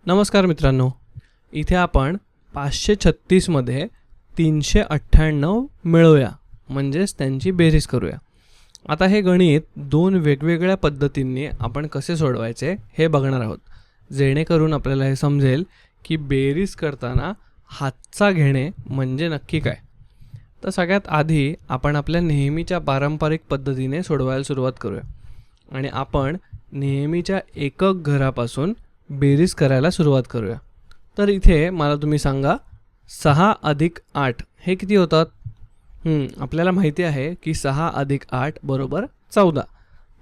नमस्कार मित्रांनो, इथे आपण 536 मध्ये 398 मिळवूया, म्हणजेच त्यांची बेरीज करूया. आता हे गणित दोन वेगवेगळ्या पद्धतींनी आपण कसे सोडवायचे हे बघणार आहोत, जेणेकरून आपल्याला हे समजेल की बेरीज करताना हातचा घेणे म्हणजे नक्की काय. तर सगळ्यात आधी आपण आपल्या नेहमीच्या पारंपरिक पद्धतीने सोडवायला सुरुवात करूया आणि आपण नेहमीच्या एकक घरापासून बेरीज करायला सुरुवात करूया. तर इथे मला तुम्ही सांगा, 6 अधिक 8 हे किती होतात? आपल्याला माहिती आहे की 6 अधिक 8 बरोबर 14.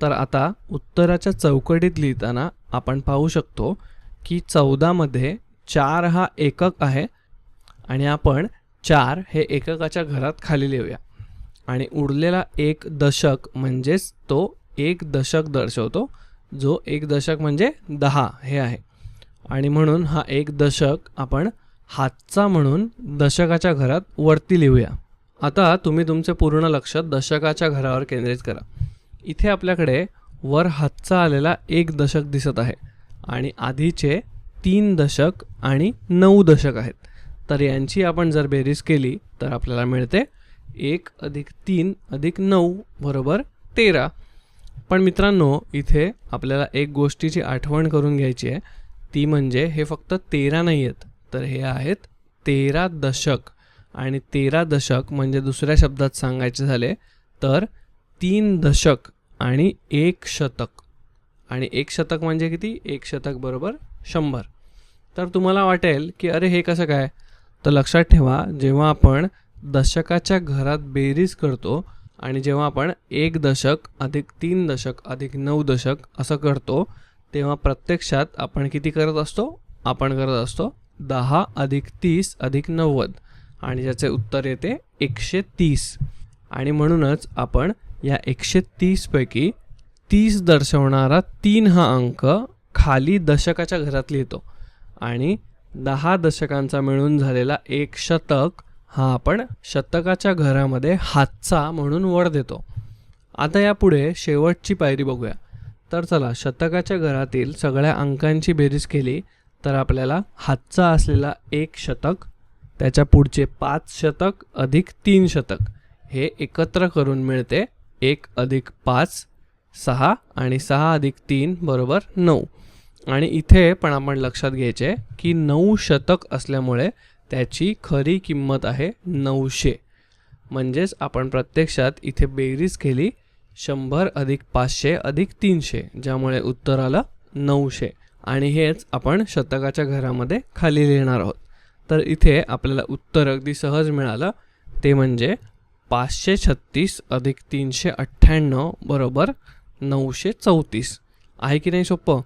तर आता उत्तराच्या चौकटीत लिहिताना आपण पाहू शकतो की 14 मध्ये 4 हा एकक आहे आणि आपण 4 हे एककाच्या घरात खाली लिहूया आणि उरलेला एक दशक म्हणजेच तो एक दशक दर्शवतो, जो एक दशक म्हणजे 10 हे आहे आणि म्हणून हा एक दशक आपण हातचा म्हणून दशकाच्या घरात वरती लिहूया. आता तुम्ही तुमचे पूर्ण लक्ष दशकाच्या घरावर केंद्रित करा. इथे आपल्याकडे वर हातचा आलेला एक दशक दिसत आहे आणि आधीचे 3 दशक आणि 9 दशक आहेत. तर यांची आपण जर बेरीज केली तर आपल्याला मिळते 1 अधिक 3 अधिक 9 बरोबर 13. पण मित्रांनो, इथे आपल्याला एक गोष्टीची आठवण करून घ्यायची आहे, ती म्हणजे हे फक्त 13 नाही आहेत, तर हे आहेत 13 दशक. आणि 13 दशक म्हणजे दुसऱ्या शब्दात सांगायचे झाले तर 3 दशक आणि 1 शतक. आणि 1 शतक म्हणजे किती? 1 शतक बरोबर 100. तर तुम्हाला वाटेल की अरे हे कसं काय? तर लक्षात ठेवा, जेव्हा आपण दशकाच्या घरात बेरीज करतो आणि जेव्हा आपण 1 दशक अधिक 3 दशक अधिक 9 दशक असं करतो, तेव्हा प्रत्यक्षात आपण किती करत असतो? आपण करत असतो 10 अधिक 30 अधिक 90 आणि ज्याचे उत्तर येते 130. आणि म्हणूनच आपण या 130 पैकी 30 दर्शवणारा 3 हा अंक खाली दशकाच्या घरात लिहितो आणि 10 दशकांचा मिळून झालेला 1 शतक हा आपण शतकाच्या घरामध्ये हातचा म्हणून वर देतो. आता यापुढे शेवटची पायरी बघूया. तर चला, शतकाच्या घरातील सगळ्या अंकांची बेरीज केली तर आपल्याला हातचा असलेला 1 शतक, त्याच्या पुढचे 5 शतक अधिक 3 शतक हे एकत्र करून मिळते 1 अधिक 5 6 आणि 6 अधिक 3 बरोबर 9. आणि इथे पण आपण लक्षात घ्यायचे की 9 शतक असल्यामुळे त्याची खरी किंमत आहे 900. म्हणजेच आपण प्रत्यक्षात इथे बेरीज केली 100 अधिक 500 अधिक 300, ज्यामुळे उत्तर आलं 900. आणि हेच आपण शतकाच्या घरामध्ये खाली लिहिणार आहोत. तर इथे आपल्याला उत्तर अगदी सहज मिळालं, ते म्हणजे 536 अधिक 398 बरोबर 934. आहे की नाही सोपं?